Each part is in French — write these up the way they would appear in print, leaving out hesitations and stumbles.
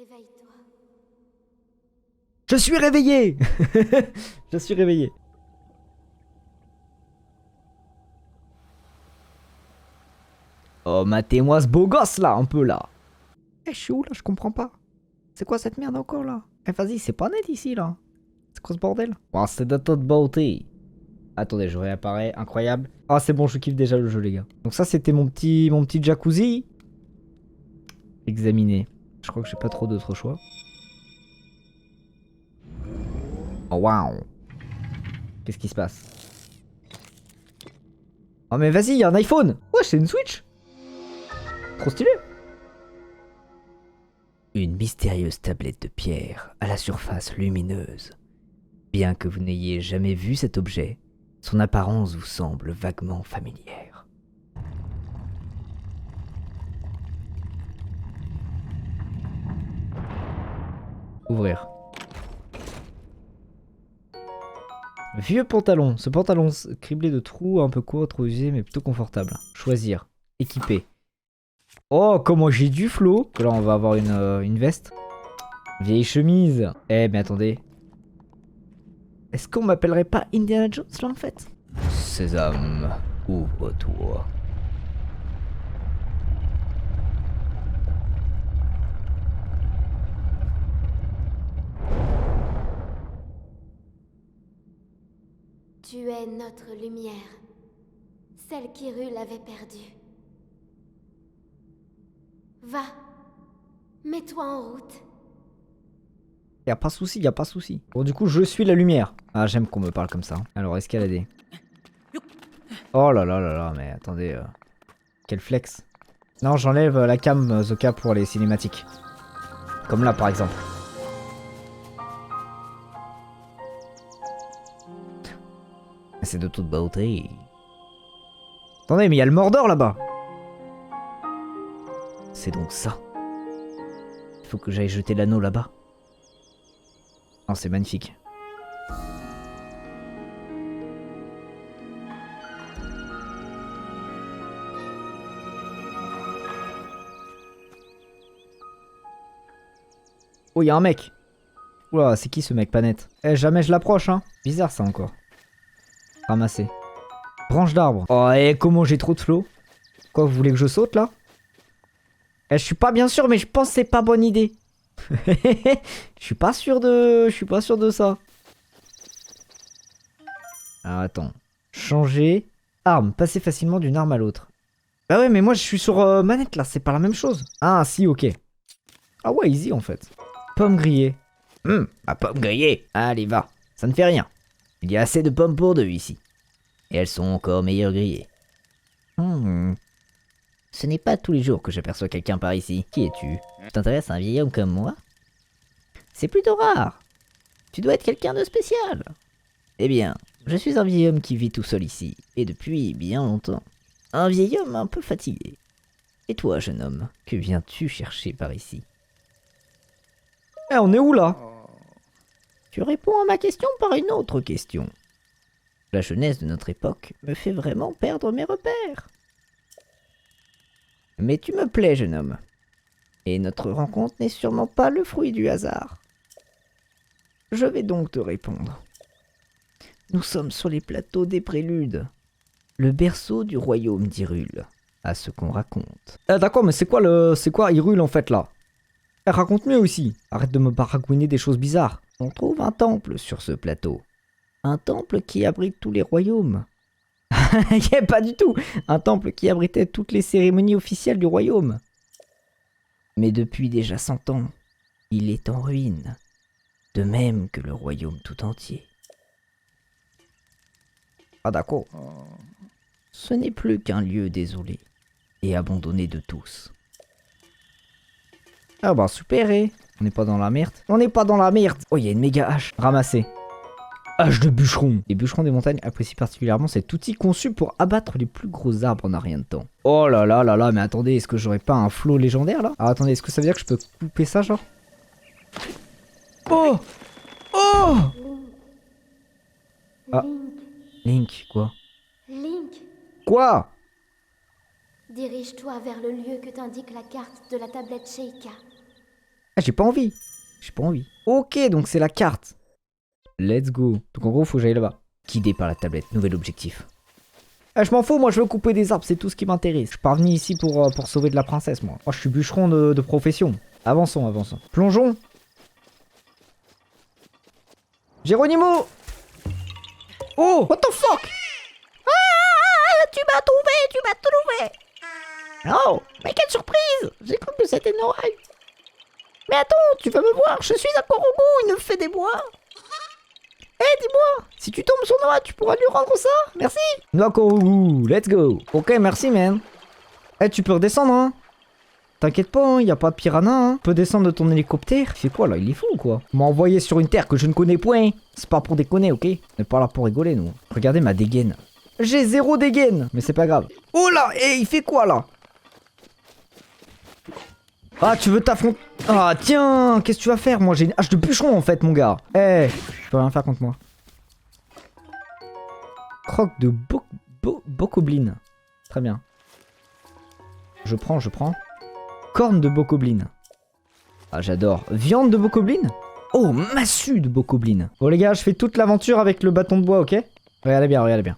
Réveille-toi. Je suis réveillé. Je suis réveillé. Oh, matez-moi ce beau gosse là, un peu là. Eh, je suis où là? Je comprends pas. C'est quoi cette merde encore là? Eh, vas-y, c'est pas net ici là. C'est quoi ce bordel? Oh, c'est de toute beauté. Attendez, je réapparais. Incroyable. Ah, c'est bon, je kiffe déjà le jeu, les gars. Donc, ça, c'était mon petit jacuzzi. Examiner. Je crois que j'ai pas trop d'autres choix. Oh, waouh. Qu'est-ce qui se passe? Oh, mais vas-y, y a un iPhone. Ouais, c'est une Switch. Trop stylé. Une mystérieuse tablette de pierre à la surface lumineuse. Bien que vous n'ayez jamais vu cet objet, son apparence vous semble vaguement familière. Ouvrir. Vieux pantalon. Ce pantalon criblé de trous, un peu court, trop usé, mais plutôt confortable. Choisir. Équiper. Oh, comment j'ai du flow. Là, on va avoir une veste. Vieille chemise. Eh, mais attendez. Est-ce qu'on m'appellerait pas Indiana Jones, là, en fait? Sésame, ouvre-toi. Tu es notre lumière. Celle qu'Hyrule avait perdue. Va. Mets-toi en route. Y a pas de souci, y a pas de souci. Bon, du coup, je suis la lumière. Ah, j'aime qu'on me parle comme ça. Alors, escalader. Oh là là là là, mais attendez. Quel flex. Non, j'enlève la cam Zoka pour les cinématiques. Comme là, par exemple. C'est de toute beauté. Attendez, mais il y a le Mordor là-bas. C'est donc ça. Il faut que j'aille jeter l'anneau là-bas. Oh, c'est magnifique. Oh, il y a un mec. Oula, c'est qui ce mec pas net? Eh, jamais je l'approche, hein. Bizarre ça encore. Ramasser. Branche d'arbre. Oh, et comment j'ai trop de flow? Quoi, vous voulez que je saute là? Eh, je suis pas bien sûr, mais je pense que c'est pas bonne idée. Je suis pas sûr de... Je suis pas sûr de ça. Alors attends. Changer. Arme. Passer facilement d'une arme à l'autre. Bah ouais, mais moi je suis sur manette là, c'est pas la même chose. Ah si, ok. Ah ouais, easy en fait. Pomme grillée. Ma pomme grillée. Allez, va. Ça ne fait rien. Il y a assez de pommes pour deux ici. Et elles sont encore meilleures grillées. Ce n'est pas tous les jours que j'aperçois quelqu'un par ici. Qui es-tu? Tu t'intéresses à un vieil homme comme moi? C'est plutôt rare. Tu dois être quelqu'un de spécial. Eh bien, je suis un vieil homme qui vit tout seul ici, et depuis bien longtemps. Un vieil homme un peu fatigué. Et toi, jeune homme, que viens-tu chercher par ici? Eh, on est où là? Tu réponds à ma question par une autre question. La jeunesse de notre époque me fait vraiment perdre mes repères. Mais tu me plais, jeune homme. Et notre rencontre n'est sûrement pas le fruit du hasard. Je vais donc te répondre. Nous sommes sur les plateaux des Préludes, le berceau du royaume d'Hyrule, à ce qu'on raconte. Ah d'accord, mais c'est quoi Hyrule en fait là? Eh, raconte-moi aussi. Arrête de me baragouiner des choses bizarres. On trouve un temple sur ce plateau. Un temple qui abrite tous les royaumes. Yeah, pas du tout. Un temple qui abritait toutes les cérémonies officielles du royaume. Mais depuis déjà 100 ans, il est en ruine. De même que le royaume tout entier. Ah d'accord. Ce n'est plus qu'un lieu désolé et abandonné de tous. Ah bah super, on n'est pas dans la merde. On n'est pas dans la merde. Oh, il y a une méga hache. Ramassée. Hache de bûcheron. Les bûcherons des montagnes apprécient particulièrement cet outil conçu pour abattre les plus gros arbres en un rien de temps. Oh là là là là, mais attendez, est-ce que j'aurais pas un flot légendaire là? Alors attendez, est-ce que ça veut dire que je peux couper ça genre? Oh! Oh! Ah, Link, quoi? Link, Quoi? dirige-toi vers le lieu que t'indique la carte de la tablette Sheikah. Ah, j'ai pas envie. J'ai pas envie. Ok, donc c'est la carte. Let's go. Donc en gros, faut que j'aille là-bas. Guidé par la tablette. Nouvel objectif. Ah, je m'en fous, moi je veux couper des arbres, c'est tout ce qui m'intéresse. Je suis pas venu ici pour sauver de la princesse, moi. Moi je suis bûcheron de profession. Avançons, avançons. Plongeons. Geronimo! Oh! What the fuck? Ah! Tu m'as trouvé! Tu m'as trouvé! Oh! Mais quelle surprise! J'ai cru que c'était Noël. Mais attends, tu vas me voir, je suis un corbeau, il me fait des bois. Eh, dis-moi, si tu tombes sur Noah, tu pourras lui rendre ça? Merci. Noah Kourou, let's go. Ok, merci, man. Eh, tu peux redescendre, hein? T'inquiète pas, hein, y a pas de piranha, hein. Tu peux descendre de ton hélicoptère. Il fait quoi, là? Il est fou ou quoi? M'a envoyé sur une terre que je ne connais point. C'est pas pour déconner, ok? On n'est pas là pour rigoler, nous. Regardez ma dégaine. J'ai 0 dégaine, mais c'est pas grave. Oh là, eh, il fait quoi, là? Ah, tu veux t'affronter? Ah, tiens, qu'est-ce que tu vas faire? Moi, j'ai une hache de bûcheron, en fait, mon gars. Eh, tu peux rien faire contre moi. Croque de bokoblin. Très bien. Je prends. Corne de bokoblin. Ah, j'adore. Viande de bokoblin? Oh, massue de bokoblin. Bon, les gars, je fais toute l'aventure avec le bâton de bois, ok? Regardez bien, regardez bien.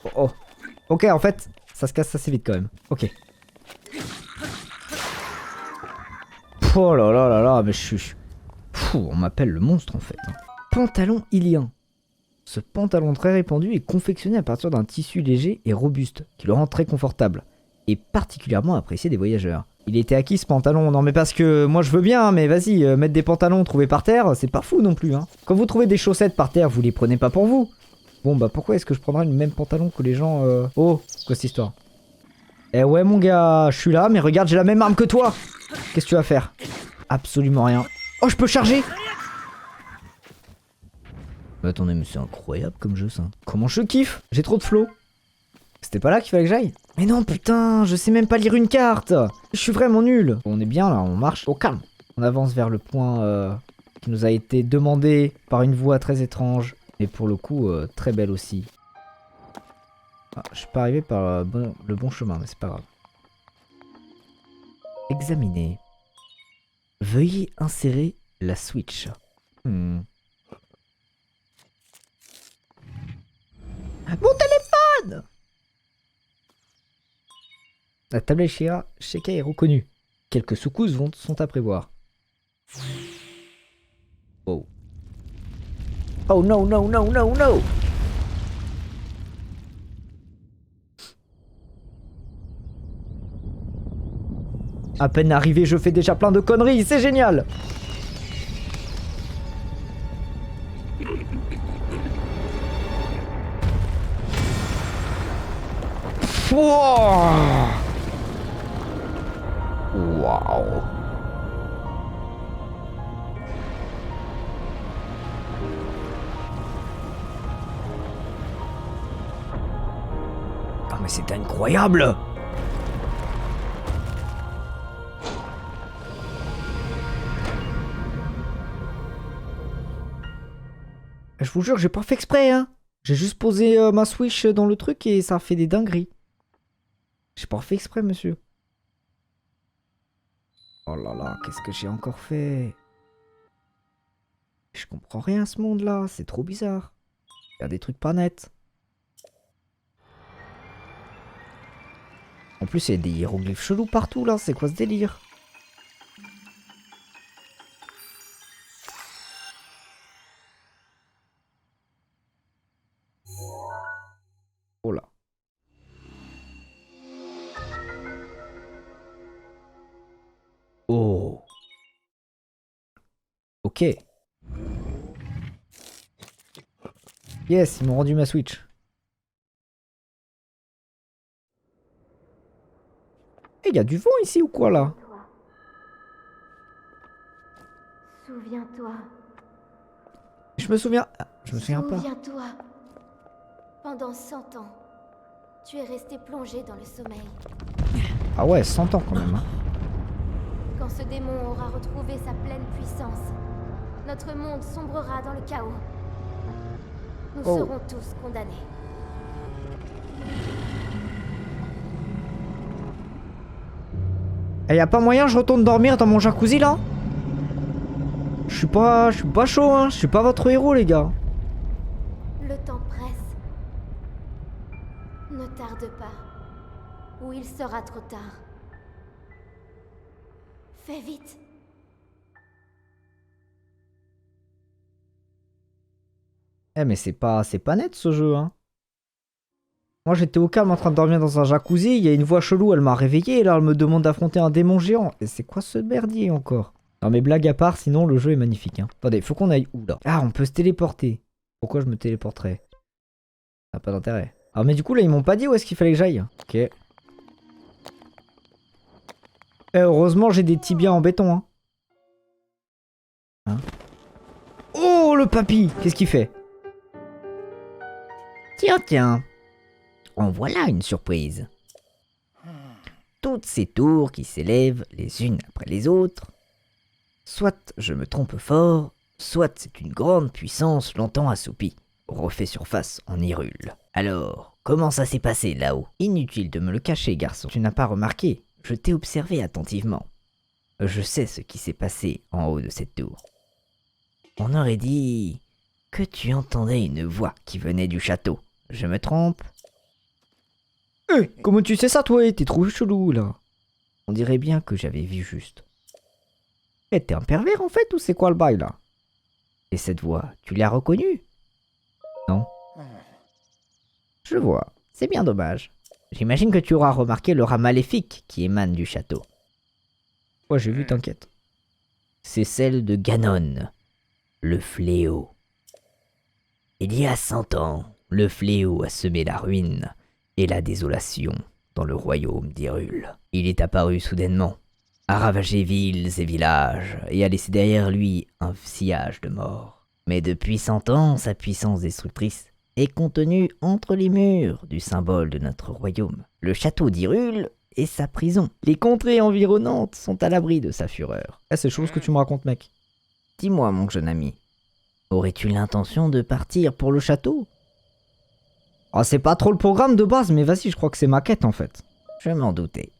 Oh, oh. Ok, en fait, ça se casse assez vite quand même. Ok. Oh là là là là, mais je suis... Pfff, on m'appelle le monstre en fait. Pantalon ilien. Ce pantalon très répandu est confectionné à partir d'un tissu léger et robuste, qui le rend très confortable, et particulièrement apprécié des voyageurs. Il était acquis ce pantalon, non mais parce que moi je veux bien, mais vas-y, mettre des pantalons trouvés par terre, c'est pas fou non plus. Hein. Quand vous trouvez des chaussettes par terre, vous les prenez pas pour vous. Bon bah pourquoi est-ce que je prendrais le même pantalon que les gens... Oh, quoi cette histoire? Eh ouais mon gars, je suis là, mais regarde, j'ai la même arme que toi. Qu'est-ce que tu vas faire? Absolument rien. Oh, je peux charger? Mais attendez, mais c'est incroyable comme jeu ça. Comment je kiffe? J'ai trop de flow. C'était pas là qu'il fallait que j'aille? Mais non putain, je sais même pas lire une carte. Je suis vraiment nul. On est bien là, on marche au calme. On avance vers le point qui nous a été demandé par une voix très étrange. Et pour le coup, très belle aussi. Ah, je suis pas arrivé par le bon chemin, mais c'est pas grave. Examiner. Veuillez insérer la Switch. Mon téléphone! La tablette Sheka est reconnue. Quelques secousses sont à prévoir. Oh. Oh no, no, no, no, no! À peine arrivé, je fais déjà plein de conneries, c'est génial! Wow! Wow! Ah mais c'est incroyable! Je vous jure, j'ai pas fait exprès, hein. J'ai juste posé ma Switch dans le truc et ça a fait des dingueries. J'ai pas fait exprès, monsieur. Oh là là, qu'est-ce que j'ai encore fait? Je comprends rien à ce monde-là, c'est trop bizarre. Il y a des trucs pas nets. En plus, il y a des hiéroglyphes chelous partout, là. C'est quoi ce délire? Oh là. Oh. Ok. Yes, ils m'ont rendu ma Switch. Eh, il y a du vent ici ou quoi là? Souviens-toi. Je me souviens... Ah, je me souviens pas. Souviens-toi. Pendant 100 ans, tu es resté plongé dans le sommeil. Ah ouais, 100 ans quand même. Hein. Quand ce démon aura retrouvé sa pleine puissance, notre monde sombrera dans le chaos. Nous serons tous condamnés. Eh, y a pas moyen je retourne dormir dans mon jacuzzi là? Je suis pas chaud hein, je suis pas votre héros les gars. Le temps presse. Ne tarde pas, ou il sera trop tard. Fais vite. Eh mais c'est pas net ce jeu hein. Moi j'étais au calme en train de dormir dans un jacuzzi, il y a une voix chelou, elle m'a réveillé et là elle me demande d'affronter un démon géant. Et c'est quoi ce merdier encore? Non mais blague à part, sinon le jeu est magnifique hein. Attendez, faut qu'on aille où là? Ah, on peut se téléporter. Pourquoi je me téléporterais? Ça n'a pas d'intérêt. Ah mais du coup là ils m'ont pas dit où est-ce qu'il fallait que j'aille. Ok. Eh, heureusement j'ai des tibias en béton hein. Hein? Oh le papy! Qu'est-ce qu'il fait? Tiens, tiens. En voilà une surprise. Toutes ces tours qui s'élèvent les unes après les autres. Soit je me trompe fort, soit c'est une grande puissance longtemps assoupie, refait surface en Hyrule. Alors, comment ça s'est passé là-haut? Inutile de me le cacher, garçon. Tu n'as pas remarqué, je t'ai observé attentivement. Je sais ce qui s'est passé en haut de cette tour. On aurait dit que tu entendais une voix qui venait du château. Je me trompe? Comment tu sais ça toi? T'es trop chelou là. On dirait bien que j'avais vu juste. Eh, t'es un pervers en fait ou c'est quoi le bail là? Et cette voix, tu l'as reconnue? Non? Je vois, c'est bien dommage. J'imagine que tu auras remarqué l'aura maléfique qui émane du château. Ouais, j'ai vu, t'inquiète. C'est celle de Ganon, le fléau. Il y a 100 ans, le fléau a semé la ruine et la désolation dans le royaume d'Hyrule. Il est apparu soudainement, a ravagé villes et villages et a laissé derrière lui un sillage de mort. Mais depuis 100 ans, sa puissance destructrice est contenue entre les murs du symbole de notre royaume, le château d'Hyrule et sa prison. Les contrées environnantes sont à l'abri de sa fureur. Eh, c'est chaud ce que tu me racontes, mec. Dis-moi, mon jeune ami, aurais-tu l'intention de partir pour le château? Ah, c'est pas trop le programme de base, mais vas-y, je crois que c'est ma quête en fait. Je m'en doutais.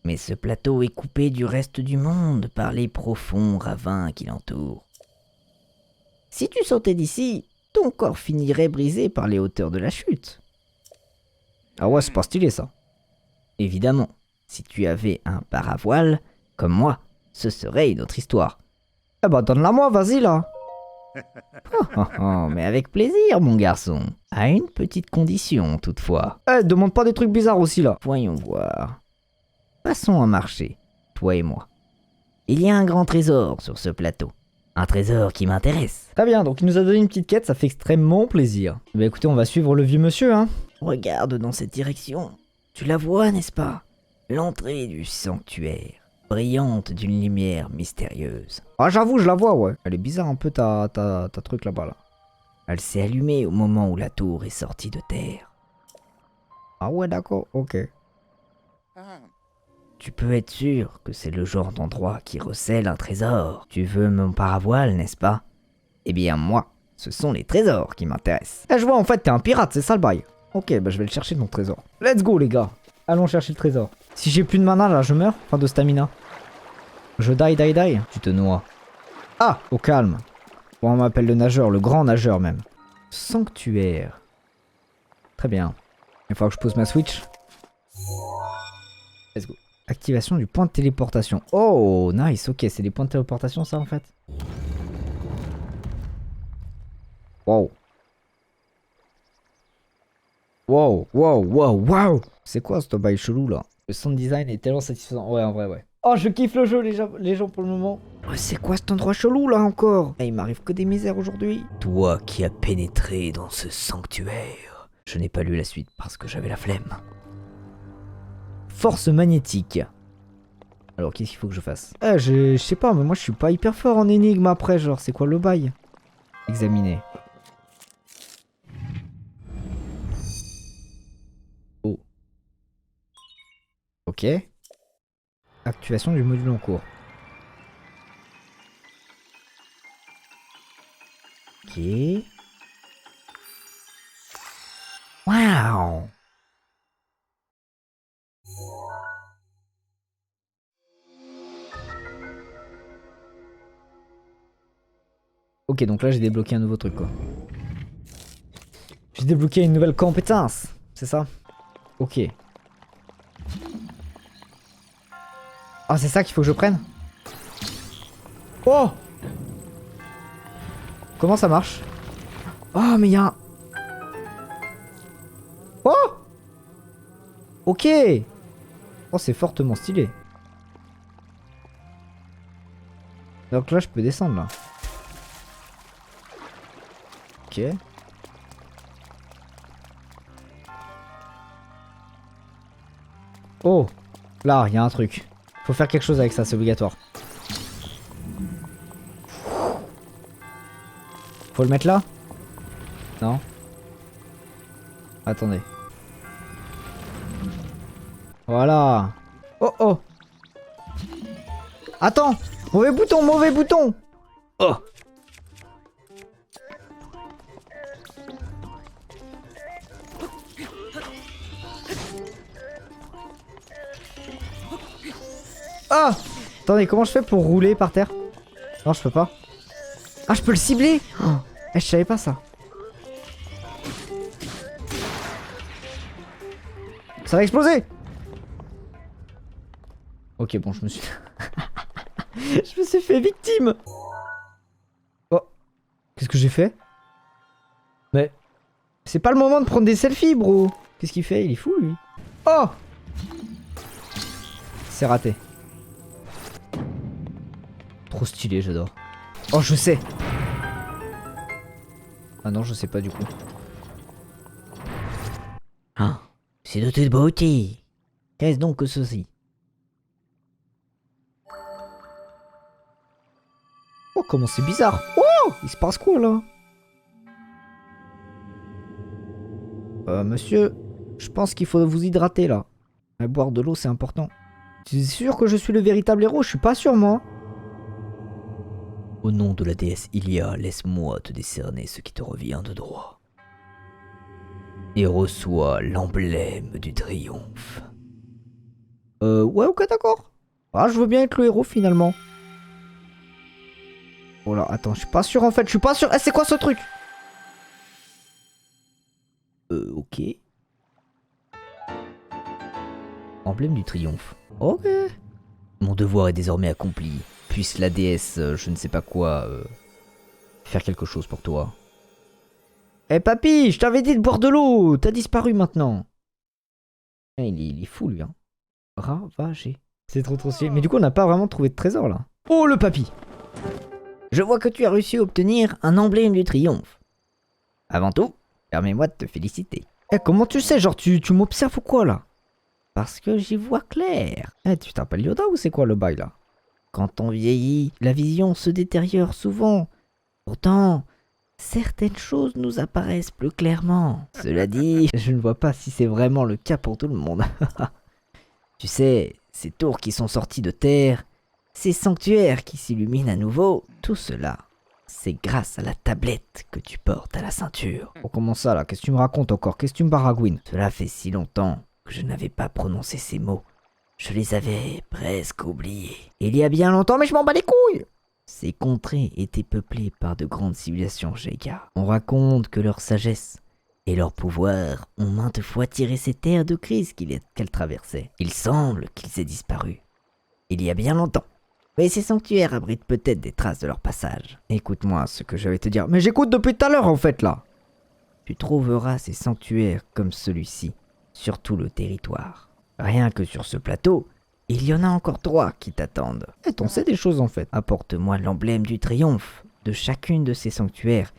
Mais ce plateau est coupé du reste du monde par les profonds ravins qui l'entourent. Si tu sautais d'ici, ton corps finirait brisé par les hauteurs de la chute. Ah ouais, c'est pas stylé ça. Évidemment, si tu avais un paravoile, comme moi, ce serait une autre histoire. Eh bah donne-la moi, vas-y là. Mais avec plaisir, mon garçon. À une petite condition, toutefois. Eh, demande pas des trucs bizarres aussi là. Voyons voir. Passons un marché, toi et moi. Il y a un grand trésor sur ce plateau. Un trésor qui m'intéresse. Très bien, donc il nous a donné une petite quête, ça fait extrêmement plaisir. Bah écoutez, on va suivre le vieux monsieur, hein. Regarde dans cette direction. Tu la vois, n'est-ce pas? L'entrée du sanctuaire, brillante d'une lumière mystérieuse. Ah, j'avoue, je la vois, ouais. Elle est bizarre un peu ta truc là-bas, là. Elle s'est allumée au moment où la tour est sortie de terre. Ah ouais, d'accord, ok. Tu peux être sûr que c'est le genre d'endroit qui recèle un trésor. Tu veux mon paravoile, n'est-ce pas? Eh bien moi, ce sont les trésors qui m'intéressent. Eh, je vois, en fait, t'es un pirate, c'est ça le bail. Ok, bah je vais le chercher ton trésor. Let's go les gars. Allons chercher le trésor. Si j'ai plus de mana là, je meurs. Enfin de stamina. Je die. Tu te noies. Ah, au calme. Bon, on m'appelle le nageur, le grand nageur même. Sanctuaire. Très bien. Il faut que je pose ma Switch. Let's go. Activation du point de téléportation. Oh, nice, ok, c'est des points de téléportation ça en fait. Wow. Wow. C'est quoi ce bail chelou là? Le sound design est tellement satisfaisant. Ouais, en vrai, ouais. Oh, je kiffe le jeu, les gens pour le moment. Oh, c'est quoi cet endroit chelou là encore? Il m'arrive que des misères aujourd'hui. Toi qui as pénétré dans ce sanctuaire. Je n'ai pas lu la suite parce que j'avais la flemme. Force magnétique. Alors qu'est-ce qu'il faut que je fasse? Je sais pas, mais moi je suis pas hyper fort en énigme après, genre c'est quoi le bail? Examiner. Oh. Ok. Activation du module en cours. Ok. Waouh. Ok, donc là j'ai débloqué un nouveau truc quoi. J'ai débloqué une nouvelle compétence, c'est ça? Ok. Ah, c'est ça qu'il faut que je prenne? Oh! Comment ça marche? Oh, mais il y a un... Oh! Ok! Oh, c'est fortement stylé. Donc là, je peux descendre, là. Ok. Oh! Là, il y a un truc. Faut faire quelque chose avec ça, c'est obligatoire. Faut le mettre là? Non? Attendez. Voilà. Oh oh. Attends. Mauvais bouton, mauvais bouton. Oh. Ah. Attendez, comment je fais pour rouler par terre? Non, je peux pas. Ah, je peux le cibler. Oh. Eh, je savais pas ça. Ça va exploser. Ok, bon, je me suis... je me suis fait victime. Oh. Qu'est-ce que j'ai fait? Mais... c'est pas le moment de prendre des selfies, bro. Qu'est-ce qu'il fait? Il est fou, lui. Oh. C'est raté. Trop stylé, j'adore. Oh, je sais. Ah non, je sais pas du coup. Ah, c'est de toute beauté. Qu'est-ce donc que ceci? Oh, comment c'est bizarre. Oh, il se passe quoi là? Monsieur, je pense qu'il faut vous hydrater là. Boire de l'eau, c'est important. Tu es sûr que je suis le véritable héros? Je suis pas sûr, moi. Au nom de la déesse Ilia, laisse-moi te décerner ce qui te revient de droit. Et reçois l'emblème du triomphe. Ouais, ok, d'accord. Ah, je veux bien être le héros finalement. Oh là, attends, je suis pas sûr en fait, je suis pas sûr. Eh, c'est quoi ce truc? Ok. Emblème du triomphe. Ok. Mon devoir est désormais accompli. Puisse la déesse, je ne sais pas quoi, faire quelque chose pour toi. Eh papy, je t'avais dit de boire de l'eau. T'as disparu maintenant. Il est fou lui, hein. Ravagé. C'est trop stylé. Mais du coup, on n'a pas vraiment trouvé de trésor là. Oh le papy. Je vois que tu as réussi à obtenir un emblème du triomphe. Avant tout, permets-moi de te féliciter. Eh, comment tu sais? Genre, tu m'observes ou quoi là? Parce que j'y vois clair. Eh, tu t'appelles Yoda ou c'est quoi le bail là? Quand on vieillit, la vision se détériore souvent. Pourtant, certaines choses nous apparaissent plus clairement. Cela dit, je ne vois pas si c'est vraiment le cas pour tout le monde. Tu sais, ces tours qui sont sortis de terre, ces sanctuaires qui s'illuminent à nouveau, tout cela, c'est grâce à la tablette que tu portes à la ceinture. Oh, comment ça là? Qu'est-ce que tu me racontes encore? Qu'est-ce que tu me baragouines? Cela fait si longtemps que je n'avais pas prononcé ces mots. Je les avais presque oubliés. Il y a bien longtemps, mais je m'en bats les couilles! Ces contrées étaient peuplées par de grandes civilisations, Sheikah. On raconte que leur sagesse et leur pouvoir ont maintes fois tiré ces terres de crise qu'elles traversaient. Il semble qu'ils aient disparu il y a bien longtemps. Mais ces sanctuaires abritent peut-être des traces de leur passage. Écoute-moi ce que je vais te dire. Mais j'écoute depuis tout à l'heure en fait là. Tu trouveras ces sanctuaires comme celui-ci sur tout le territoire. Rien que sur ce plateau, il y en a encore 3 qui t'attendent. Et t'en sais des choses en fait. Apporte-moi l'emblème du triomphe de chacune de ces sanctuaires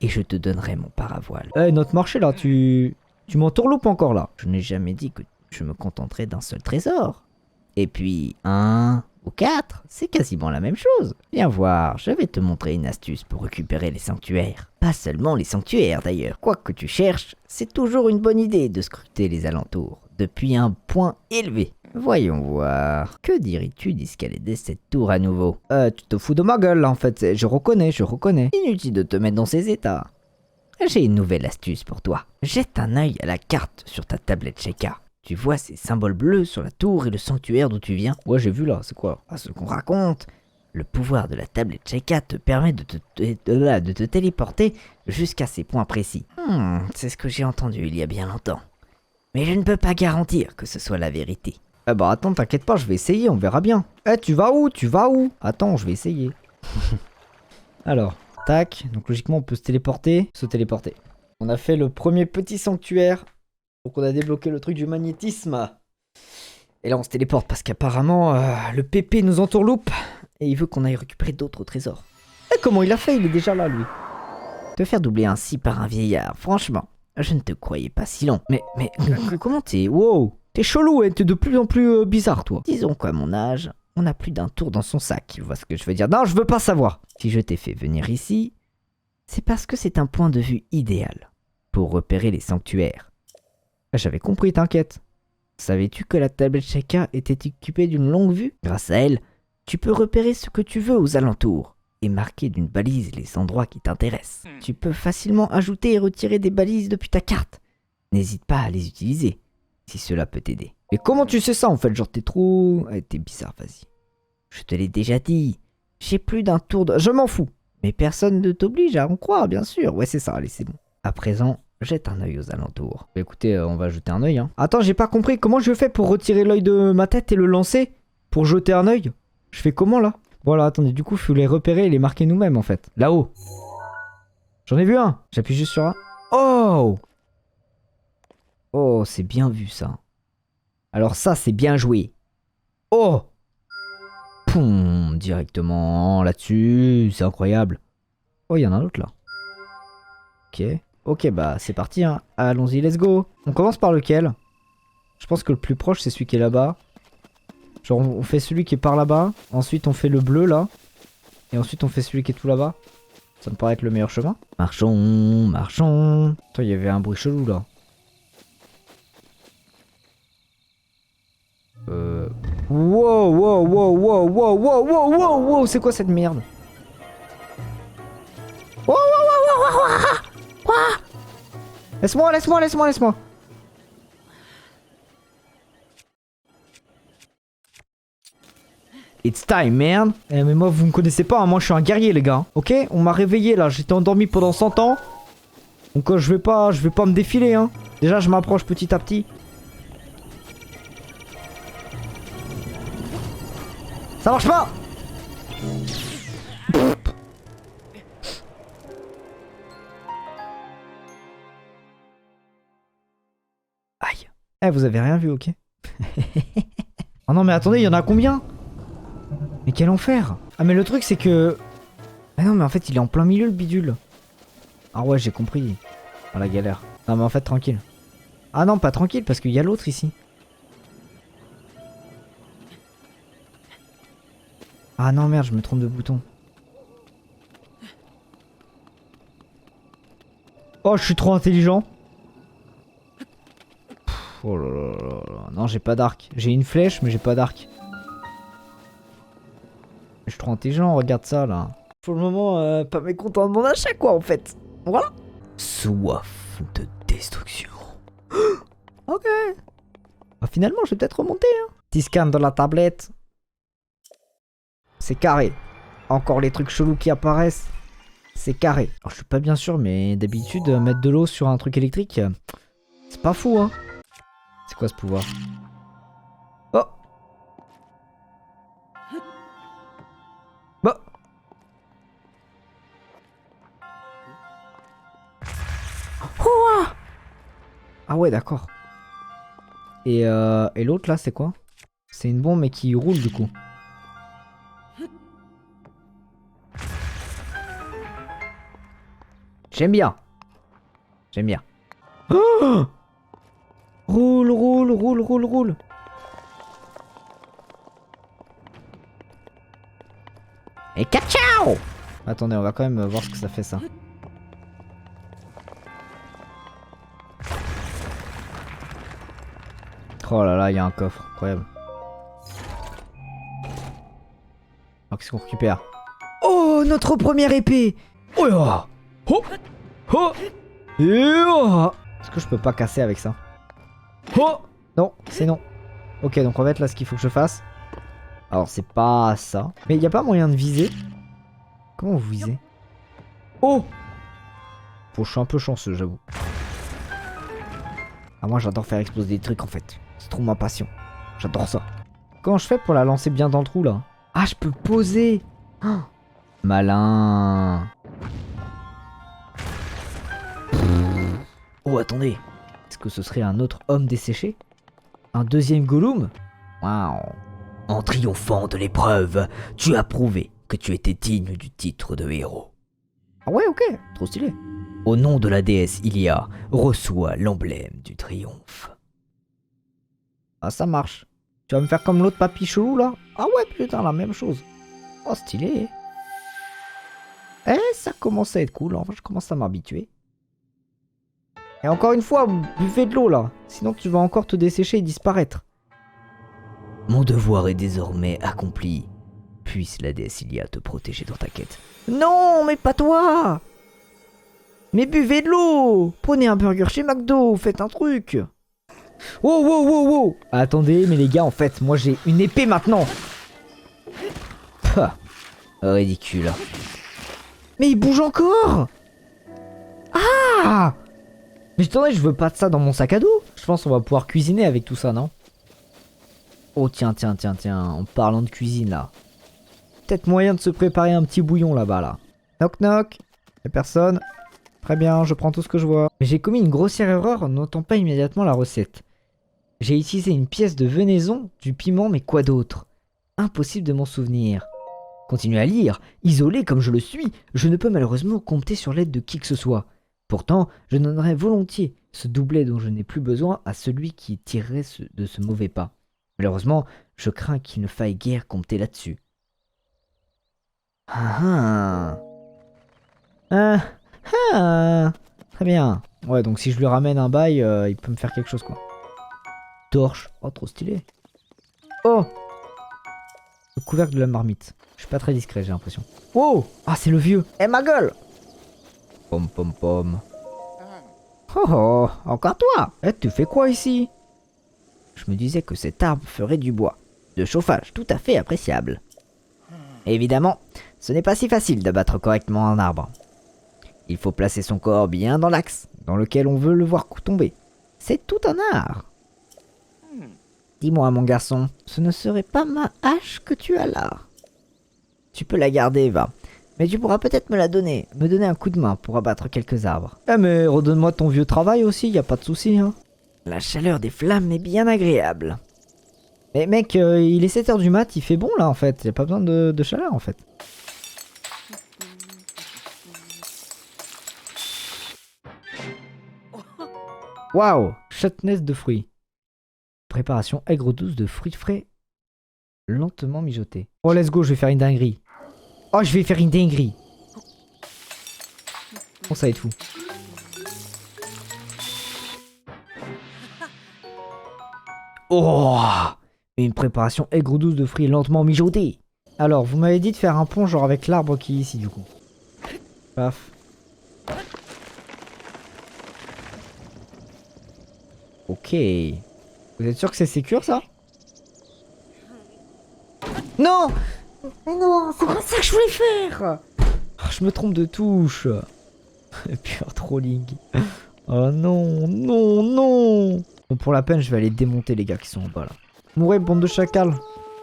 et je te donnerai mon paravoile. Eh, notre marché là, tu m'entourloupes encore là. Je n'ai jamais dit que je me contenterais d'un seul trésor. Et puis 1 ou 4, c'est quasiment la même chose. Viens voir, je vais te montrer une astuce pour récupérer les sanctuaires. Pas seulement les sanctuaires d'ailleurs. Quoi que tu cherches, c'est toujours une bonne idée de scruter les alentours depuis un point élevé. Voyons voir. Que dirais-tu d'escalader cette tour à nouveau? Tu te fous de ma gueule là en fait. Je reconnais. Inutile de te mettre dans ces états. J'ai une nouvelle astuce pour toi. Jette un œil à la carte sur ta tablette Sheikah. Tu vois ces symboles bleus sur la tour et le sanctuaire d'où tu viens? Ouais, j'ai vu là, c'est quoi? À ce qu'on raconte, Le pouvoir de la tablette Sheikah te permet de te téléporter jusqu'à ces points précis. C'est ce que j'ai entendu il y a bien longtemps. Mais je ne peux pas garantir que ce soit la vérité. Eh bah attends, t'inquiète pas, je vais essayer, on verra bien. Eh, tu vas où? Tu vas où? Attends, je vais essayer. Alors, tac, donc logiquement on peut se téléporter. On a fait le premier petit sanctuaire. Donc on a débloqué le truc du magnétisme. Et là on se téléporte parce qu'apparemment le pépé nous entourloupe. Et il veut qu'on aille récupérer d'autres trésors. Et comment il a fait? Il est déjà là lui. Te faire doubler ainsi par un vieillard, franchement, je ne te croyais pas si long. Mais comment t'es? Wow, t'es chelou, hein, t'es de plus en plus bizarre toi. Disons qu'à mon âge, on a plus d'un tour dans son sac. Tu vois ce que je veux dire? Non, je veux pas savoir. Si je t'ai fait venir ici, c'est parce que c'est un point de vue idéal pour repérer les sanctuaires. J'avais compris, t'inquiète. Savais-tu que la tablette Sheikah était équipée d'une longue vue? Grâce à elle, tu peux repérer ce que tu veux aux alentours et marquer d'une balise les endroits qui t'intéressent. Tu peux facilement ajouter et retirer des balises depuis ta carte. N'hésite pas à les utiliser si cela peut t'aider. Mais comment tu sais ça en fait? Genre t'es trop... t'es bizarre, vas-y. Je te l'ai déjà dit. J'ai plus d'un tour de... Je m'en fous. Mais personne ne t'oblige à en croire, bien sûr. Ouais, c'est ça, allez, c'est bon. À présent, jette un œil aux alentours. Bah, écoutez, on va jeter un œil. Hein. Attends, j'ai pas compris. Comment je fais pour retirer l'œil de ma tête et le lancer? Pour jeter un œil? Je fais comment là? Voilà, attendez, du coup, il faut les repérer et les marquer nous-mêmes en fait. Là-haut. J'en ai vu un. J'appuie juste sur un. Oh! Oh, c'est bien vu ça. Alors ça, c'est bien joué. Oh! Poum, directement là-dessus. C'est incroyable. Oh, il y en a un autre là. Ok. Ok, bah c'est parti. Hein. Allons-y, let's go. On commence par lequel? Je pense que le plus proche, c'est celui qui est là-bas. Genre on fait celui qui est par là-bas, ensuite on fait le bleu là, et ensuite on fait celui qui est tout là-bas. Ça me paraît être le meilleur chemin. Marchons, marchons. Attends, il y avait un bruit chelou là. Wow, wow, wow, wow, wow, wow, wow, wow, wow, c'est quoi cette merde? Wow, wow, wow, wow, wow, wow, wow. Laisse-moi, laisse-moi, laisse-moi, laisse-moi. It's time, man. Eh, mais moi, vous me connaissez pas, hein. Moi je suis un guerrier, les gars. Ok? On m'a réveillé là, j'étais endormi pendant 100 ans. Donc je vais pas me défiler, hein. Déjà, je m'approche petit à petit. Ça marche pas! Aïe. Eh, vous avez rien vu, ok? Oh non, mais attendez, il y en a combien? Mais quel enfer! Ah mais le truc c'est que... Ah non mais en fait il est en plein milieu le bidule. Ah ouais j'ai compris. Ah la galère. Non mais en fait tranquille. Ah non pas tranquille parce qu'il y a l'autre ici. Ah non merde je me trompe de bouton. Oh je suis trop intelligent. Pff, oh là là là là. Non j'ai pas d'arc. J'ai une flèche mais j'ai pas d'arc. Je suis trop intelligent, regarde ça là. Pour le moment, pas mécontent de mon achat quoi en fait. Voilà. Soif de destruction. Ok. Bah, finalement, je vais peut-être remonter. Hein. Petit scan dans la tablette. C'est carré. Encore les trucs chelous qui apparaissent. C'est carré. Alors, je suis pas bien sûr, mais d'habitude, mettre de l'eau sur un truc électrique, c'est pas fou hein. C'est quoi ce pouvoir? Oh. Bah. Oh ah ouais d'accord. Et l'autre là c'est quoi? C'est une bombe mais qui roule du coup. J'aime bien. J'aime bien. Oh roule, roule, roule, roule, roule. Et ciao. Attendez, on va quand même voir ce que ça fait ça. Oh là là, il y a un coffre, incroyable. Alors qu'est-ce qu'on récupère? Oh, notre première épée. Oh là. Oh. Oh. Est-ce que je peux pas casser avec ça? Oh. Non, c'est non. Ok, donc en fait là, ce qu'il faut que je fasse... Alors c'est pas ça. Mais y a pas moyen de viser? Comment vous visez? Oh! Bon, je suis un peu chanceux, j'avoue. Ah, moi j'adore faire exploser des trucs en fait. C'est trop ma passion. J'adore ça. Comment je fais pour la lancer bien dans le trou là? Ah, je peux poser! Oh, malin! Oh, attendez! Est-ce que ce serait un autre homme desséché? Un deuxième Gollum? Waouh! En triomphant de l'épreuve, tu as prouvé que tu étais digne du titre de héros. Ah ouais, ok, trop stylé. Au nom de la déesse Ilia, reçois l'emblème du triomphe. Ah, ça marche. Tu vas me faire comme l'autre papy chelou là? Ah ouais, putain, la même chose. Oh, stylé. Eh, ça commence à être cool, enfin, je commence à m'habituer. Et encore une fois, buvez de l'eau là, sinon tu vas encore te dessécher et disparaître. Mon devoir est désormais accompli. Puisse la déesse Ilia te protéger dans ta quête. Non, mais pas toi! Mais buvez de l'eau! Prenez un burger chez McDo, faites un truc! Wow, wow, wow, wow! Attendez, mais les gars, en fait, moi j'ai une épée maintenant! Pah, ridicule. Mais il bouge encore! Ah! Mais attendez, je veux pas de ça dans mon sac à dos. Je pense qu'on va pouvoir cuisiner avec tout ça, non? Oh tiens, tiens, tiens, tiens, en parlant de cuisine là. Peut-être moyen de se préparer un petit bouillon là-bas là. Knock knock. Y'a personne. Très bien, je prends tout ce que je vois. Mais j'ai commis une grossière erreur en notant pas immédiatement la recette. J'ai utilisé une pièce de venaison, du piment, mais quoi d'autre? Impossible de m'en souvenir. Continuez à lire. Isolé comme je le suis, je ne peux malheureusement compter sur l'aide de qui que ce soit. Pourtant, je donnerais volontiers ce doublet dont je n'ai plus besoin à celui qui tirerait de ce mauvais pas. Malheureusement, je crains qu'il ne faille guère compter là-dessus. Ah ah. Ah. Très bien. Ouais, donc si je lui ramène un bail, il peut me faire quelque chose quoi. Torche. Oh, trop stylé. Oh! Le couvercle de la marmite. Je suis pas très discret, j'ai l'impression. Wow! Ah, c'est le vieux. Eh, ma gueule! Pom pom pom. Oh oh, encore toi! Eh, tu fais quoi ici? Je me disais que cet arbre ferait du bois. De chauffage tout à fait appréciable. Évidemment, ce n'est pas si facile d'abattre correctement un arbre. Il faut placer son corps bien dans l'axe, dans lequel on veut le voir tomber. C'est tout un art. Dis-moi, mon garçon, ce ne serait pas ma hache que tu as là. Tu peux la garder, va. Mais tu pourras peut-être me la donner, me donner un coup de main pour abattre quelques arbres. Eh mais redonne-moi ton vieux travail aussi, y a pas de souci, hein. La chaleur des flammes est bien agréable. Mais mec, il est 7h du mat, il fait bon là en fait, y a pas besoin de chaleur en fait. Waouh, chutnez de fruits. Préparation aigre douce de fruits frais lentement mijotés. Oh let's go, je vais faire une dinguerie. Oh, je vais faire une dinguerie. Oh, ça va être fou. Oh, une préparation aigre douce de fruits lentement mijotés. Alors, vous m'avez dit de faire un pont genre avec l'arbre qui est ici du coup. Paf. Ok. Vous êtes sûr que c'est sécure ça? Non! Mais non, c'est pas ça que je voulais faire! Oh, je me trompe de touche. Pure trolling. Oh non, non, non! Bon, pour la peine, je vais aller démonter les gars qui sont en bas là. Mourez, bande de chacals.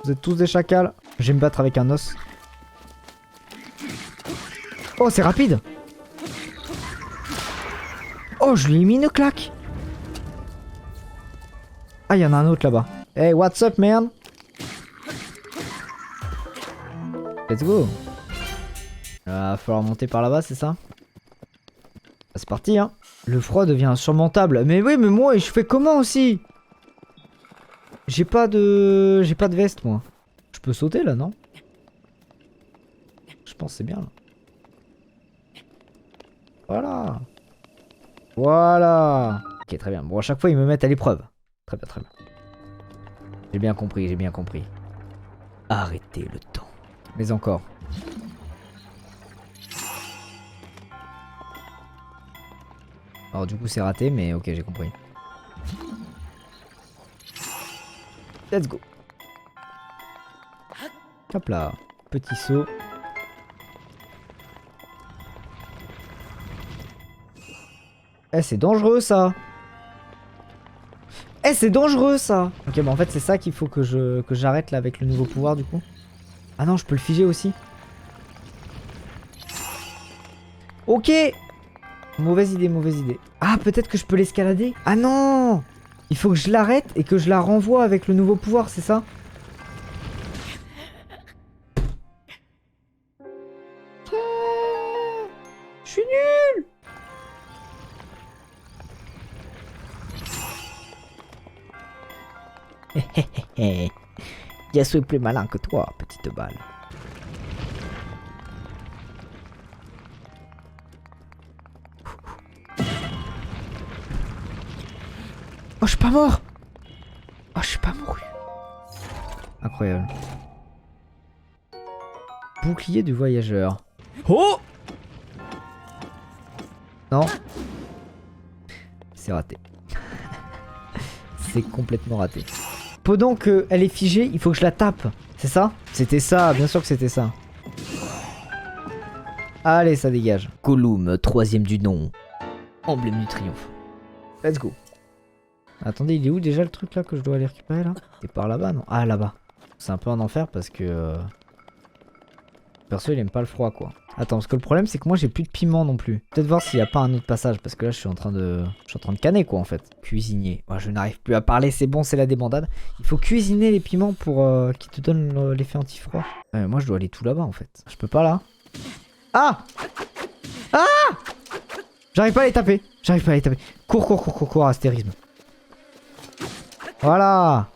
Vous êtes tous des chacals. Je vais me battre avec un os. Oh, c'est rapide! Oh, je lui ai mis une claque! Ah, il y en a un autre là-bas. Hey, what's up, man? Let's go. Va falloir monter par là-bas, c'est ça? C'est parti, hein. Le froid devient insurmontable. Mais oui, mais moi, je fais comment aussi? J'ai pas de veste, moi. Je peux sauter, là, non? Je pense que c'est bien, là. Voilà. Voilà. Ok, très bien. Bon, à chaque fois, ils me mettent à l'épreuve. Très bien, très bien. J'ai bien compris, j'ai bien compris. Arrêtez le temps. Mais encore. Alors du coup c'est raté, mais ok, j'ai compris. Let's go. Hop là, petit saut. Eh, c'est dangereux ça. Eh, c'est dangereux ça. Ok, bah en fait c'est ça qu'il faut que j'arrête là avec le nouveau pouvoir du coup. Ah non, je peux le figer aussi. Ok. Mauvaise idée, mauvaise idée. Ah, peut-être que je peux l'escalader. Ah non. Il faut que je l'arrête et que je la renvoie avec le nouveau pouvoir, c'est ça? Je suis nul. Yasuo est plus malin que toi, petite balle. Oh, je suis pas mort. Oh, je suis pas mouru. Incroyable. Bouclier du voyageur. Oh! Non. C'est raté. C'est complètement raté. Pendant qu'elle est figée, il faut que je la tape. C'est ça? C'était ça, bien sûr que c'était ça. Allez, ça dégage. Gollum, 3ème du nom. Emblème du triomphe. Let's go. Attendez, il est où déjà le truc là que je dois aller récupérer là? C'est par là-bas, non? Ah, là-bas. C'est un peu un enfer parce que... Perso, il aime pas le froid, quoi. Attends, parce que le problème, c'est que moi, j'ai plus de piment non plus. Peut-être voir s'il n'y a pas un autre passage, parce que là, je suis en train de canner, quoi, en fait. Cuisinier. Oh, je n'arrive plus à parler, c'est bon, c'est la débandade. Il faut cuisiner les piments pour qu'ils te donnent l'effet anti-froid. Moi, je dois aller tout là-bas, en fait. Je peux pas, là. Ah! Ah! J'arrive pas à les taper. J'arrive pas à les taper. Cours, cours, cours, cours, cours, astérisme. Voilà.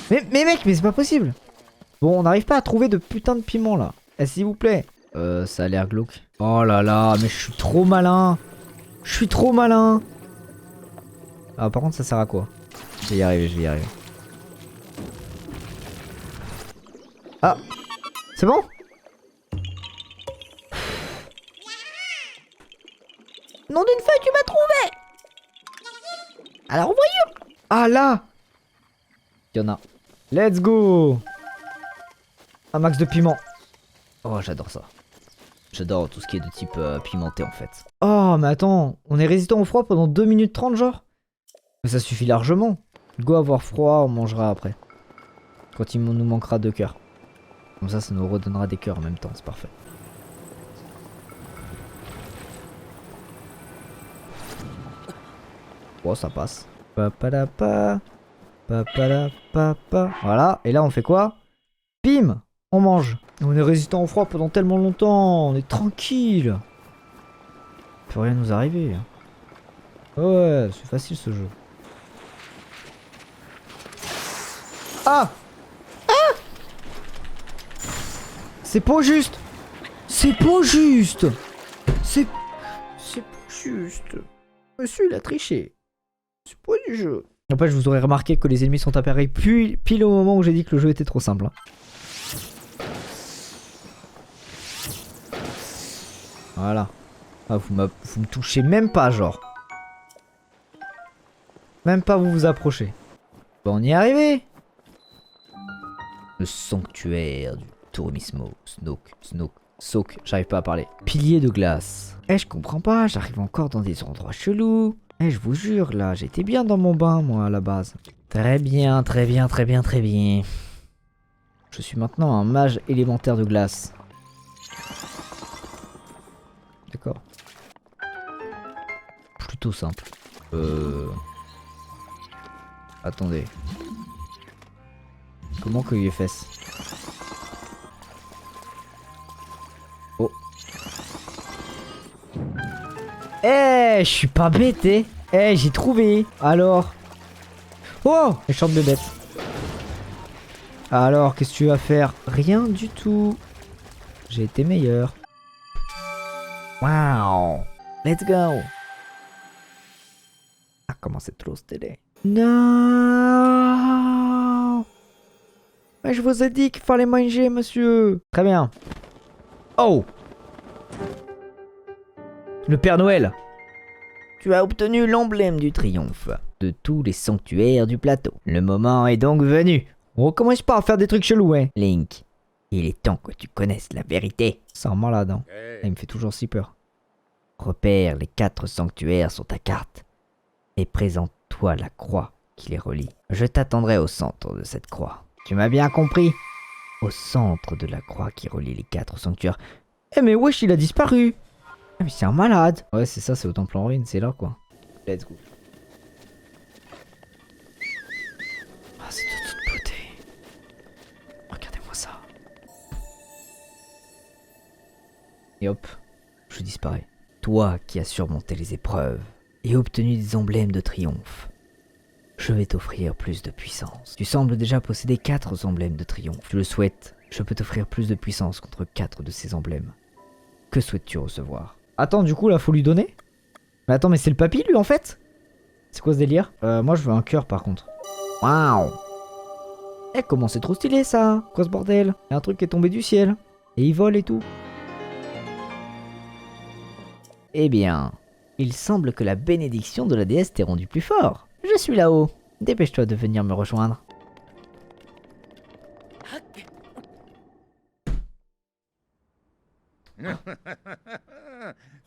Mais mec, mais c'est pas possible. Bon, on n'arrive pas à trouver de putain de piment là. Eh, s'il vous plaît. Ça a l'air glauque. Oh là là, mais je suis trop malin. Je suis trop malin. Ah, par contre, ça sert à quoi? Je vais y arriver, je vais y arriver. Ah, c'est bon? Nom d'une feuille, tu m'as trouvé. Alors voyons. Ah là. Il y en a. Let's go. Un max de piment. Oh, j'adore ça. J'adore tout ce qui est de type pimenté en fait. Oh, mais attends, on est résistant au froid pendant 2 minutes 30 genre? Mais ça suffit largement. Go avoir froid, on mangera après. Quand il nous manquera 2 cœurs. Comme ça nous redonnera des cœurs en même temps, c'est parfait. Oh, ça passe. Papalapa. Papalapa. Voilà, et là on fait quoi? Bim! On mange. On est résistant au froid pendant tellement longtemps. On est tranquille. Il peut rien nous arriver. Ouais, c'est facile ce jeu. Ah! Ah! C'est pas juste. C'est pas juste. C'est pas juste. Monsieur, il a triché. C'est pas du jeu. Après, je vous aurais remarqué que les ennemis sont apparus pile au moment où j'ai dit que le jeu était trop simple. Hein. Voilà. Ah, vous me touchez même pas, genre. Même pas vous vous approchez. Bon, on y est arrivé. Le sanctuaire du Tourismo. Soak, j'arrive pas à parler. Pilier de glace. Eh, je comprends pas, j'arrive encore dans des endroits chelous. Eh, je vous jure, là, j'étais bien dans mon bain, moi, à la base. Très bien, très bien, très bien, très bien. Je suis maintenant un mage élémentaire de glace. D'accord. Plutôt simple. Attendez. Comment que les fesses? Oh. Eh, je suis pas bête, eh. Eh, j'ai trouvé. Alors. Oh, méchante de bête. Alors, qu'est-ce que tu vas faire? Rien du tout. J'ai été meilleur. Wow. Let's go. Ah, comment c'est trop stylé. Non. Mais je vous ai dit qu'il fallait manger, monsieur. Très bien. Oh. Le Père Noël. Tu as obtenu l'emblème du triomphe de tous les sanctuaires du plateau. Le moment est donc venu On commence pas à faire des trucs chelous, hein. Link, il est temps que tu connaisses la vérité. Ça rend malade, hein. Hey, Il me fait toujours si peur. Repère, les 4 sanctuaires sur ta carte. Et présente-toi la croix qui les relie. Je t'attendrai au centre de cette croix. Tu m'as bien compris? Au centre de la croix qui relie les 4 sanctuaires. Eh mais wesh, il a disparu. Ah mais c'est un malade. Ouais, c'est ça, c'est au temple en ruine, c'est là quoi. Let's go. Ah, c'est de toute beauté. Regardez-moi ça. Et hop, je disparais. Toi qui as surmonté les épreuves et obtenu des emblèmes de triomphe, je vais t'offrir plus de puissance. Tu sembles déjà posséder 4 emblèmes de triomphe. Tu le souhaites, je peux t'offrir plus de puissance contre 4 de ces emblèmes. Que souhaites-tu recevoir? Attends, du coup là faut lui donner? Mais attends, mais c'est le papy lui en fait? C'est quoi ce délire? Moi je veux un cœur par contre. Waouh! Eh, comment c'est trop stylé ça? Quoi ce bordel? Y'a un truc qui est tombé du ciel. Et il vole et tout. Eh bien, il semble que la bénédiction de la déesse t'ait rendu plus fort. Je suis là-haut. Dépêche-toi de venir me rejoindre.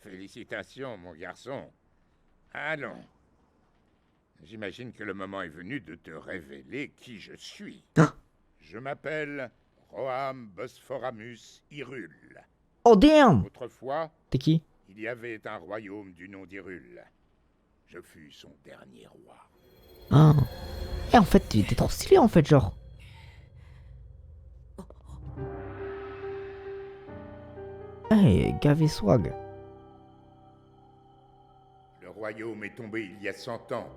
Félicitations, mon garçon. Allons. J'imagine que le moment est venu de te révéler qui je suis. Hein? Je m'appelle Roham Bosphoramus Hyrule. Oh damn! Autrefois, T'es qui? il y avait un royaume du nom d'Hyrule. Je fus son dernier roi. Ah. Et en fait, tu étais trop stylé en fait, genre. Hey, gavé swag. Le royaume est tombé il y a 100 ans,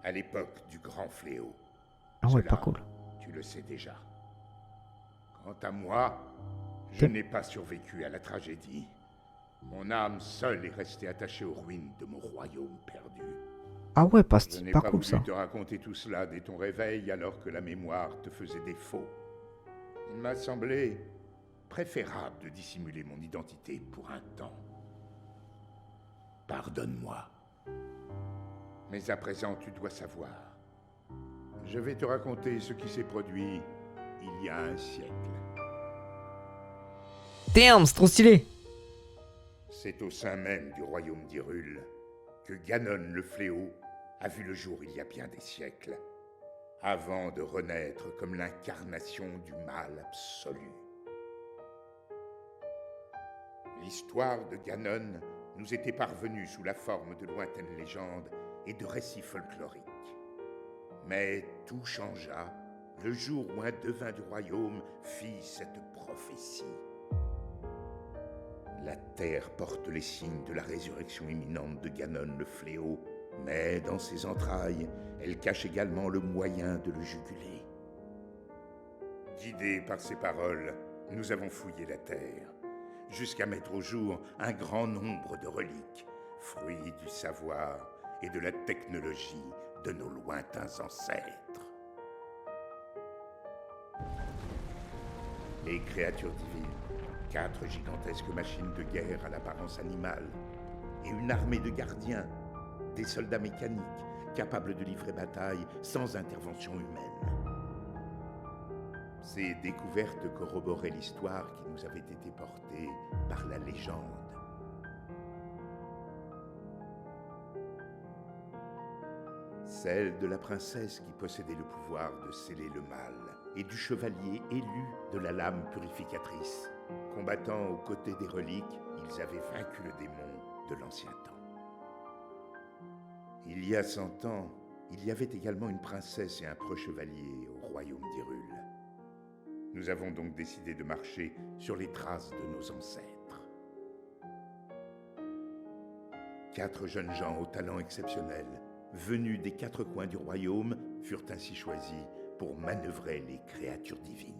à l'époque du grand fléau. Ah ouais, Cela, pas cool. tu le sais déjà. Quant à moi, je T'es- n'ai pas survécu à la tragédie. Mon âme seule est restée attachée aux ruines de mon royaume perdu. Ah ouais, Je n'ai pas pas cool voulu ça. te raconter tout cela dès ton réveil alors que la mémoire te faisait défaut. Il m'a semblé préférable de dissimuler mon identité pour un temps. Pardonne-moi. Mais à présent, tu dois savoir. Je vais te raconter ce qui s'est produit il y a un siècle. Damn, c'est trop stylé. C'est au sein même du royaume d'Hyrule que Ganon le Fléau a vu le jour il y a bien des siècles, avant de renaître comme l'incarnation du mal absolu. L'histoire de Ganon nous était parvenue sous la forme de lointaines légendes et de récits folkloriques. Mais tout changea le jour où un devin du royaume fit cette prophétie. La terre porte les signes de la résurrection imminente de Ganon le Fléau, mais dans ses entrailles, elle cache également le moyen de le juguler. Guidés par ces paroles, nous avons fouillé la terre, jusqu'à mettre au jour un grand nombre de reliques, fruits du savoir et de la technologie de nos lointains ancêtres. Les créatures divines, 4 gigantesques machines de guerre à l'apparence animale, et une armée de gardiens, des soldats mécaniques capables de livrer bataille sans intervention humaine. Ces découvertes corroboraient l'histoire qui nous avait été portée par la légende. Celle de la princesse qui possédait le pouvoir de sceller le mal, et du chevalier élu de la lame purificatrice. Combattant aux côtés des reliques, ils avaient vaincu le démon de l'ancien temps. Il y a 100 ans, il y avait également une princesse et un preux-chevalier au royaume d'Hyrule. Nous avons donc décidé de marcher sur les traces de nos ancêtres. 4 jeunes gens au talent exceptionnel, venus des 4 coins du royaume, furent ainsi choisis pour manœuvrer les créatures divines.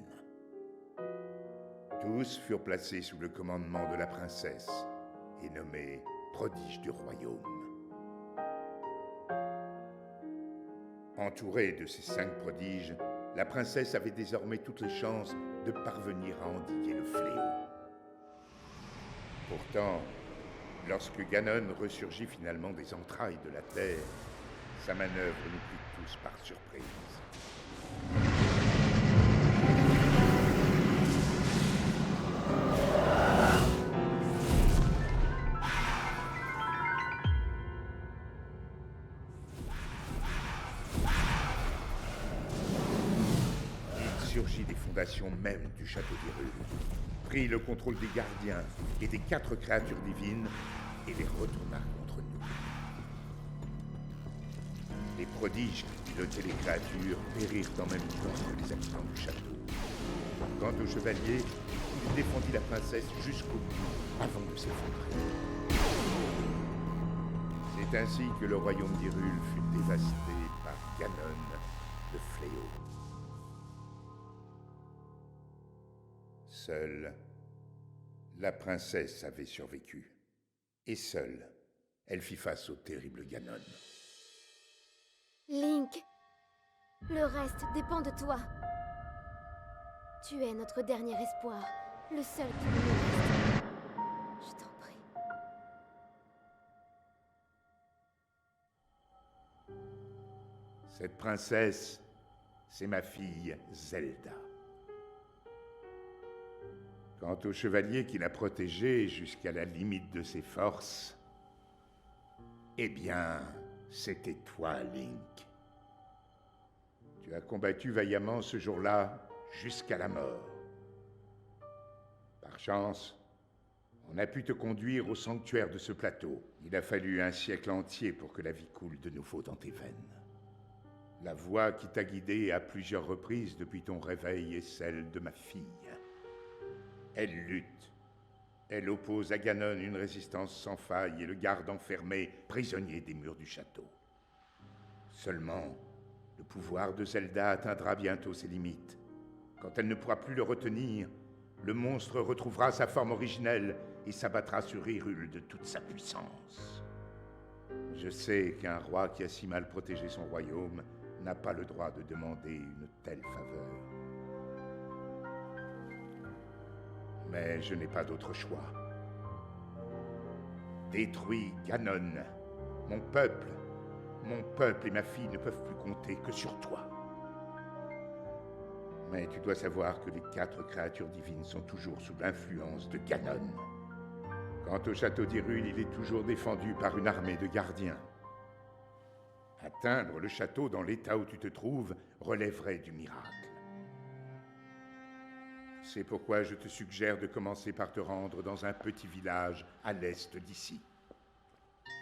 Tous furent placés sous le commandement de la princesse et nommés prodiges du royaume. Entourée de ces 5 prodiges, la princesse avait désormais toutes les chances de parvenir à endiguer le fléau. Pourtant, lorsque Ganon ressurgit finalement des entrailles de la terre, sa manœuvre nous prit tous par surprise. ressurgit des fondations mêmes du château d'Hyrule, prit le contrôle des gardiens et des 4 créatures divines et les retourna contre nous. Les prodiges qui pilotaient les créatures périrent en même temps que les habitants du château. Quant au chevalier, il défendit la princesse jusqu'au bout avant de s'effondrer. C'est ainsi que le royaume d'Hyrule fut dévasté par Ganon, le fléau. Seule, la princesse avait survécu. Et seule, elle fit face au terrible Ganon. Link, le reste dépend de toi. Tu es notre dernier espoir, le seul qui nous reste. Je t'en prie. Cette princesse, c'est ma fille Zelda. Quant au chevalier qui l'a protégée jusqu'à la limite de ses forces, eh bien, c'était toi, Link. Tu as combattu vaillamment ce jour-là jusqu'à la mort. Par chance, on a pu te conduire au sanctuaire de ce plateau. Il a fallu un siècle entier pour que la vie coule de nouveau dans tes veines. La voix qui t'a guidé à plusieurs reprises depuis ton réveil est celle de ma fille. Elle lutte. Elle oppose à Ganon une résistance sans faille et le garde enfermé, prisonnier des murs du château. Seulement, le pouvoir de Zelda atteindra bientôt ses limites. Quand elle ne pourra plus le retenir, le monstre retrouvera sa forme originelle et s'abattra sur Hyrule de toute sa puissance. Je sais qu'un roi qui a si mal protégé son royaume n'a pas le droit de demander une telle faveur. Mais je n'ai pas d'autre choix. Détruis Ganon. Mon peuple et ma fille ne peuvent plus compter que sur toi. Mais tu dois savoir que les 4 créatures divines sont toujours sous l'influence de Ganon. Quant au château d'Hyrule, il est toujours défendu par une armée de gardiens. Atteindre le château dans l'état où tu te trouves relèverait du miracle. C'est pourquoi je te suggère de commencer par te rendre dans un petit village à l'est d'ici.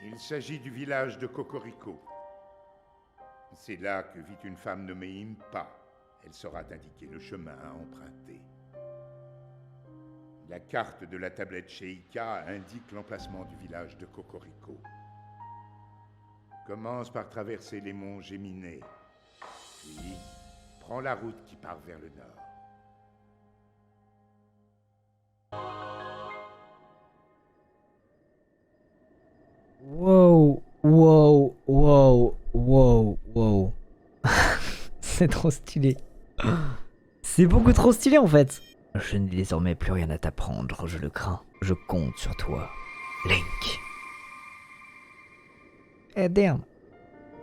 Il s'agit du village de Cocorico. C'est là que vit une femme nommée Impa. Elle saura t'indiquer le chemin à emprunter. La carte de la tablette Sheikah indique l'emplacement du village de Cocorico. Commence par traverser les monts Géminées, puis prends la route qui part vers le nord. Wow, wow, wow, wow, wow. C'est trop stylé. C'est beaucoup trop stylé en fait. Je n'ai désormais plus rien à t'apprendre, je le crains. Je compte sur toi, Link. Eh damn.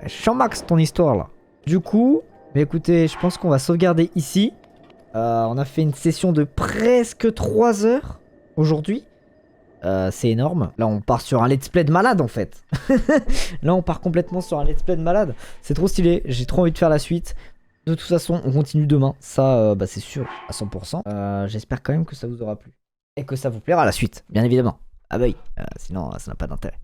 Champ-max ton histoire là. Du coup, bah écoutez, je pense qu'on va sauvegarder ici. On a fait une session de presque 3 heures aujourd'hui. C'est énorme. Là, on part sur un let's play de malade en fait. Là, on part complètement sur un let's play de malade. C'est trop stylé. J'ai trop envie de faire la suite. De toute façon, on continue demain. Ça, bah, c'est sûr à 100%. J'espère quand même que ça vous aura plu. Et que ça vous plaira la suite, bien évidemment. Ah bah oui, sinon ça n'a pas d'intérêt.